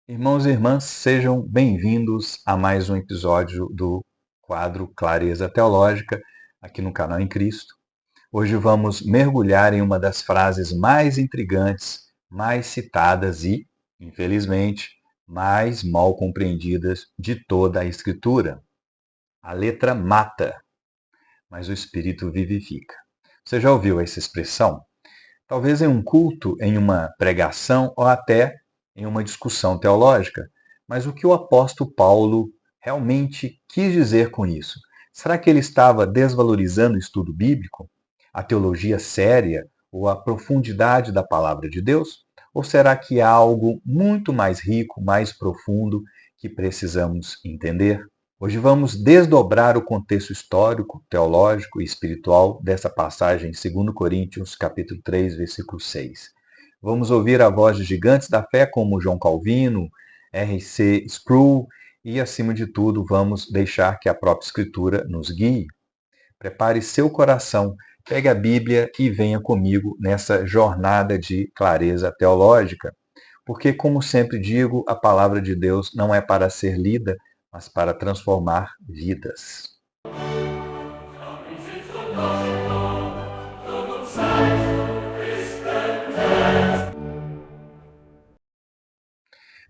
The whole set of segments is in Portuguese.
Irmãos e irmãs, sejam bem-vindos a mais um episódio do quadro Clareza Teológica, aqui no canal Em Cristo. Hoje vamos mergulhar em uma das frases mais intrigantes, mais citadas e, infelizmente, mais mal compreendidas de toda a Escritura. A letra mata, mas o Espírito vivifica. Você já ouviu essa expressão? Talvez em um culto, em uma pregação ou até em uma discussão teológica. Mas o que o apóstolo Paulo realmente quis dizer com isso? Será que ele estava desvalorizando o estudo bíblico, a teologia séria ou a profundidade da palavra de Deus? Ou será que há algo muito mais rico, mais profundo que precisamos entender? Hoje vamos desdobrar o contexto histórico, teológico e espiritual dessa passagem em 2 Coríntios, capítulo 3, versículo 6. Vamos ouvir a voz de gigantes da fé como João Calvino, R.C. Sproul e, acima de tudo, vamos deixar que a própria Escritura nos guie. Prepare seu coração, pegue a Bíblia e venha comigo nessa jornada de clareza teológica. Porque, como sempre digo, a palavra de Deus não é para ser lida, mas para transformar vidas.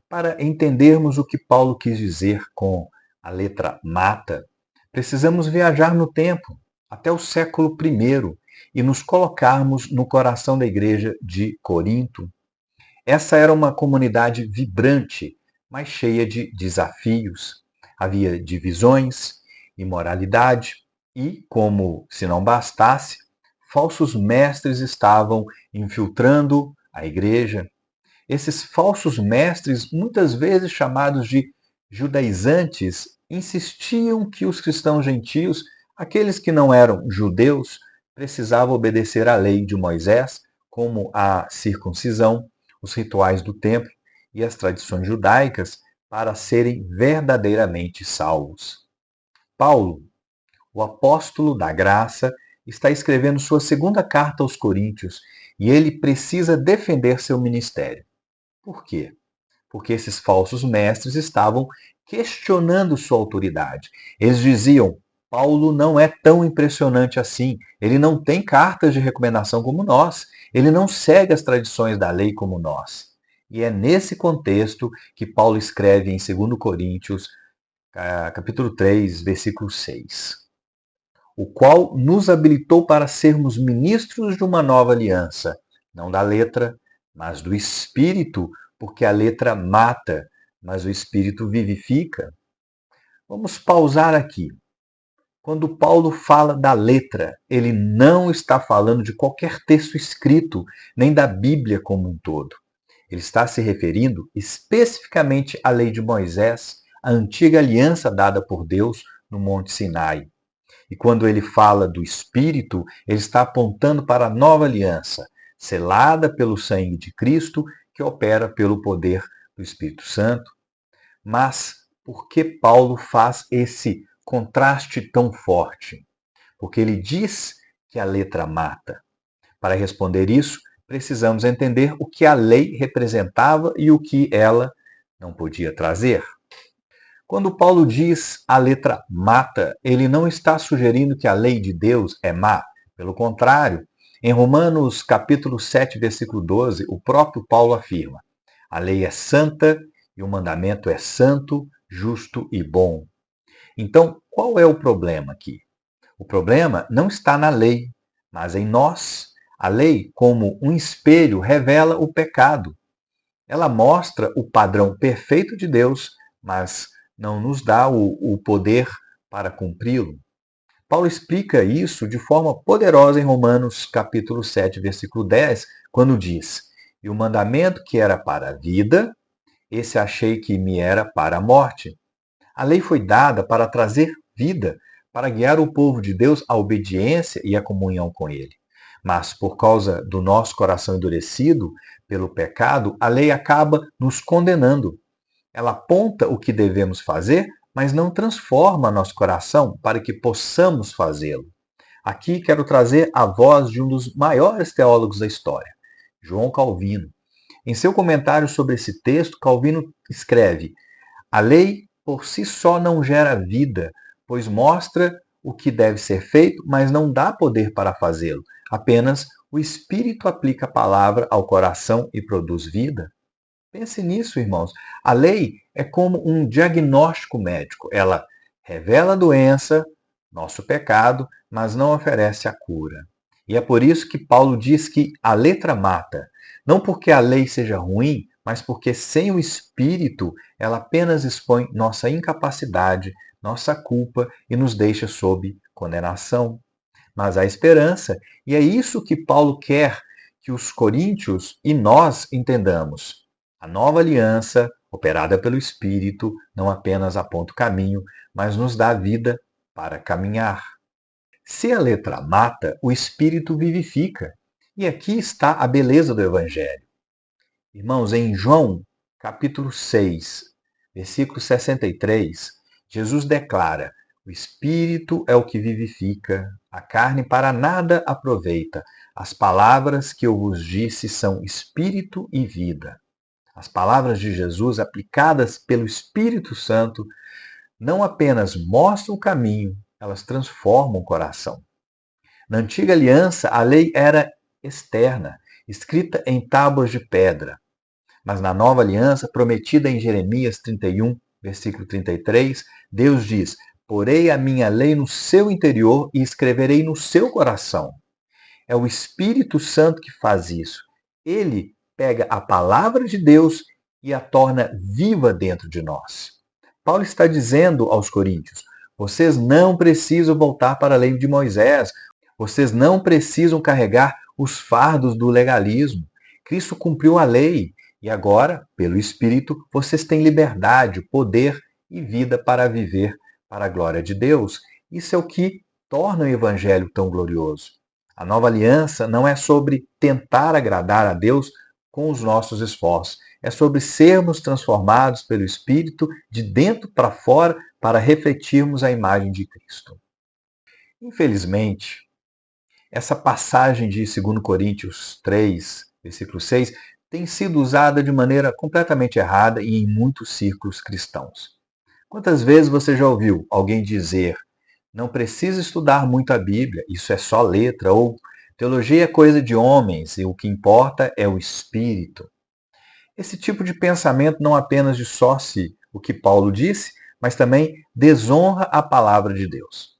Para entendermos o que Paulo quis dizer com a letra mata, precisamos viajar no tempo, até o século I, e nos colocarmos no coração da igreja de Corinto. Essa era uma comunidade vibrante, mas cheia de desafios. Havia divisões, imoralidade e, como se não bastasse, falsos mestres estavam infiltrando a igreja. Esses falsos mestres, muitas vezes chamados de judaizantes, insistiam que os cristãos gentios, aqueles que não eram judeus, precisavam obedecer à lei de Moisés, como a circuncisão, os rituais do templo e as tradições judaicas, para serem verdadeiramente salvos. Paulo, o apóstolo da graça, está escrevendo sua segunda carta aos Coríntios e ele precisa defender seu ministério. Por quê? Porque esses falsos mestres estavam questionando sua autoridade. Eles diziam: Paulo não é tão impressionante assim, ele não tem cartas de recomendação como nós, ele não segue as tradições da lei como nós. E é nesse contexto que Paulo escreve em 2 Coríntios, capítulo 3, versículo 6. O qual nos habilitou para sermos ministros de uma nova aliança, não da letra, mas do Espírito, porque a letra mata, mas o Espírito vivifica. Vamos pausar aqui. Quando Paulo fala da letra, ele não está falando de qualquer texto escrito, nem da Bíblia como um todo. Ele está se referindo especificamente à lei de Moisés, a antiga aliança dada por Deus no Monte Sinai. E quando ele fala do Espírito, ele está apontando para a nova aliança, selada pelo sangue de Cristo, que opera pelo poder do Espírito Santo. Mas por que Paulo faz esse contraste tão forte? Porque ele diz que a letra mata. Para responder isso, precisamos entender o que a lei representava e o que ela não podia trazer. Quando Paulo diz a letra mata, ele não está sugerindo que a lei de Deus é má. Pelo contrário, em Romanos capítulo 7, versículo 12, o próprio Paulo afirma: a lei é santa e o mandamento é santo, justo e bom. Então, qual é o problema aqui? O problema não está na lei, mas em nós. A lei, como um espelho, revela o pecado. Ela mostra o padrão perfeito de Deus, mas não nos dá o poder para cumpri-lo. Paulo explica isso de forma poderosa em Romanos capítulo 7, versículo 10, quando diz: E o mandamento que era para a vida, esse achei que me era para a morte. A lei foi dada para trazer vida, para guiar o povo de Deus à obediência e à comunhão com ele. Mas por causa do nosso coração endurecido pelo pecado, a lei acaba nos condenando. Ela aponta o que devemos fazer, mas não transforma nosso coração para que possamos fazê-lo. Aqui quero trazer a voz de um dos maiores teólogos da história, João Calvino. Em seu comentário sobre esse texto, Calvino escreve: a lei por si só não gera vida, pois mostra o que deve ser feito, mas não dá poder para fazê-lo. Apenas o Espírito aplica a palavra ao coração e produz vida. Pense nisso, irmãos. A lei é como um diagnóstico médico. Ela revela a doença, nosso pecado, mas não oferece a cura. E é por isso que Paulo diz que a letra mata. Não porque a lei seja ruim, mas porque sem o Espírito ela apenas expõe nossa incapacidade, nossa culpa e nos deixa sob condenação. Mas há esperança, e é isso que Paulo quer que os coríntios e nós entendamos. A nova aliança, operada pelo Espírito, não apenas aponta o caminho, mas nos dá vida para caminhar. Se a letra mata, o Espírito vivifica. E aqui está a beleza do Evangelho. Irmãos, em João, capítulo 6, versículo 63, Jesus declara: o Espírito é o que vivifica, a carne para nada aproveita. As palavras que eu vos disse são Espírito e vida. As palavras de Jesus, aplicadas pelo Espírito Santo, não apenas mostram o caminho, elas transformam o coração. Na antiga aliança, a lei era externa, escrita em tábuas de pedra. Mas na nova aliança, prometida em Jeremias 31, versículo 33, Deus diz: porei a minha lei no seu interior e escreverei no seu coração. É o Espírito Santo que faz isso. Ele pega a palavra de Deus e a torna viva dentro de nós. Paulo está dizendo aos coríntios: vocês não precisam voltar para a lei de Moisés, vocês não precisam carregar os fardos do legalismo. Cristo cumpriu a lei e agora, pelo Espírito, vocês têm liberdade, poder e vida para viver para a glória de Deus. Isso é o que torna o Evangelho tão glorioso. A nova aliança não é sobre tentar agradar a Deus com os nossos esforços, é sobre sermos transformados pelo Espírito de dentro para fora para refletirmos a imagem de Cristo. Infelizmente, essa passagem de 2 Coríntios 3, versículo 6, tem sido usada de maneira completamente errada e em muitos círculos cristãos. Quantas vezes você já ouviu alguém dizer: não precisa estudar muito a Bíblia, isso é só letra, ou teologia é coisa de homens e o que importa é o Espírito? Esse tipo de pensamento não apenas distorce o que Paulo disse, mas também desonra a palavra de Deus.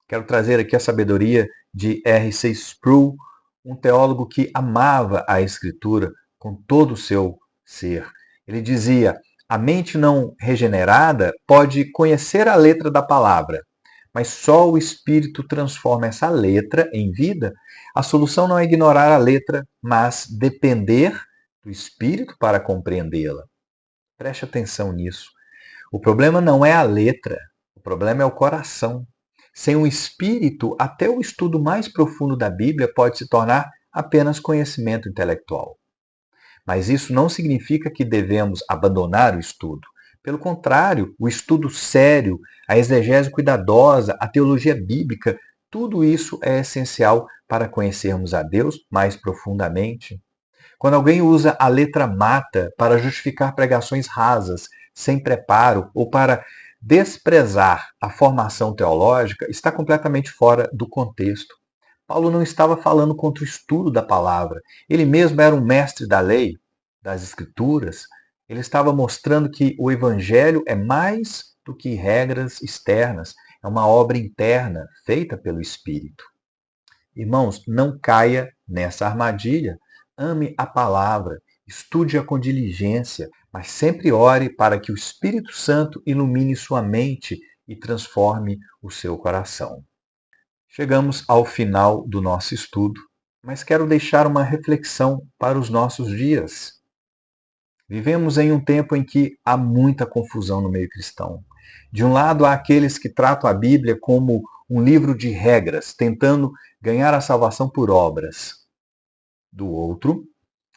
Quero trazer aqui a sabedoria de R.C. Sproul, um teólogo que amava a Escritura com todo o seu ser. Ele dizia: a mente não regenerada pode conhecer a letra da palavra, mas só o Espírito transforma essa letra em vida. A solução não é ignorar a letra, mas depender do Espírito para compreendê-la. Preste atenção nisso. O problema não é a letra, o problema é o coração. Sem o Espírito, até o estudo mais profundo da Bíblia pode se tornar apenas conhecimento intelectual. Mas isso não significa que devemos abandonar o estudo. Pelo contrário, o estudo sério, a exegese cuidadosa, a teologia bíblica, tudo isso é essencial para conhecermos a Deus mais profundamente. Quando alguém usa a letra mata para justificar pregações rasas, sem preparo, ou para desprezar a formação teológica, está completamente fora do contexto. Paulo não estava falando contra o estudo da palavra. Ele mesmo era um mestre da lei, das escrituras. Ele estava mostrando que o evangelho é mais do que regras externas, é uma obra interna feita pelo Espírito. Irmãos, não caia nessa armadilha. Ame a palavra, estude-a com diligência, mas sempre ore para que o Espírito Santo ilumine sua mente e transforme o seu coração. Chegamos ao final do nosso estudo, mas quero deixar uma reflexão para os nossos dias. Vivemos em um tempo em que há muita confusão no meio cristão. De um lado, há aqueles que tratam a Bíblia como um livro de regras, tentando ganhar a salvação por obras. Do outro,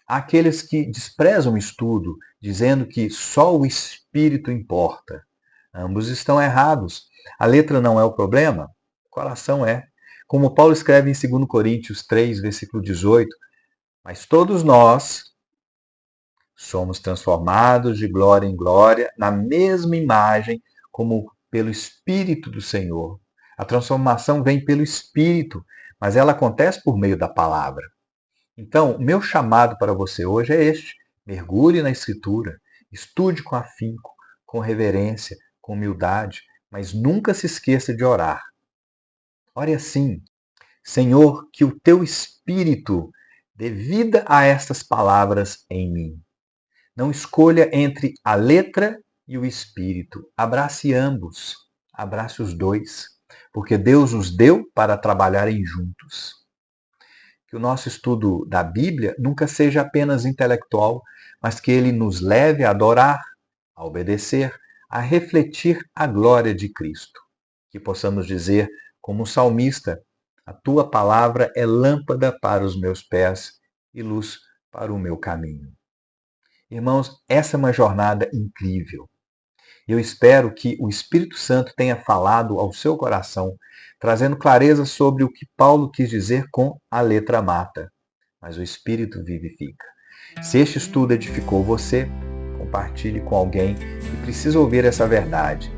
há aqueles que desprezam o estudo, dizendo que só o Espírito importa. Ambos estão errados. A letra não é o problema, o coração é. Como Paulo escreve em 2 Coríntios 3, versículo 18, mas todos nós, Somos transformados de glória em glória na mesma imagem como pelo Espírito do Senhor. A transformação vem pelo Espírito, mas ela acontece por meio da palavra. Então, meu chamado para você hoje é este: mergulhe na Escritura, estude com afinco, com reverência, com humildade, mas nunca se esqueça de orar. Ore assim: Senhor, que o teu Espírito dê vida a estas palavras em mim. Não escolha entre a letra e o Espírito. Abrace ambos. Abrace os dois. Porque Deus os deu para trabalharem juntos. Que o nosso estudo da Bíblia nunca seja apenas intelectual, mas que ele nos leve a adorar, a obedecer, a refletir a glória de Cristo. Que possamos dizer, como o salmista: a tua palavra é lâmpada para os meus pés e luz para o meu caminho. Irmãos, essa é uma jornada incrível. Eu espero que o Espírito Santo tenha falado ao seu coração, trazendo clareza sobre o que Paulo quis dizer com a letra mata, mas o Espírito vivifica. Se este estudo edificou você, compartilhe com alguém que precisa ouvir essa verdade.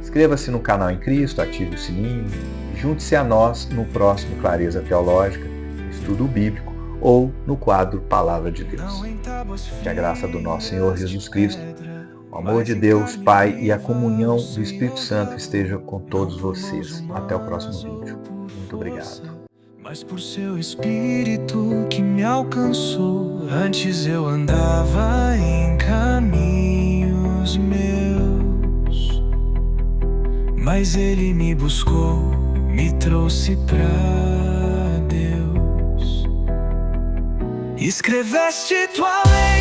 Inscreva-se no canal Em Cristo, ative o sininho e junte-se a nós no próximo Clareza Teológica, Estudo Bíblico ou no quadro Palavra de Deus. Que a graça do nosso Senhor Jesus Cristo, o amor de Deus, Pai e a comunhão do Espírito Santo esteja com todos vocês. Até o próximo vídeo. Muito obrigado. Mas por seu Espírito que me alcançou, antes eu andava em caminhos meus, mas Ele me buscou, me trouxe pra Deus. Escreveste tua lei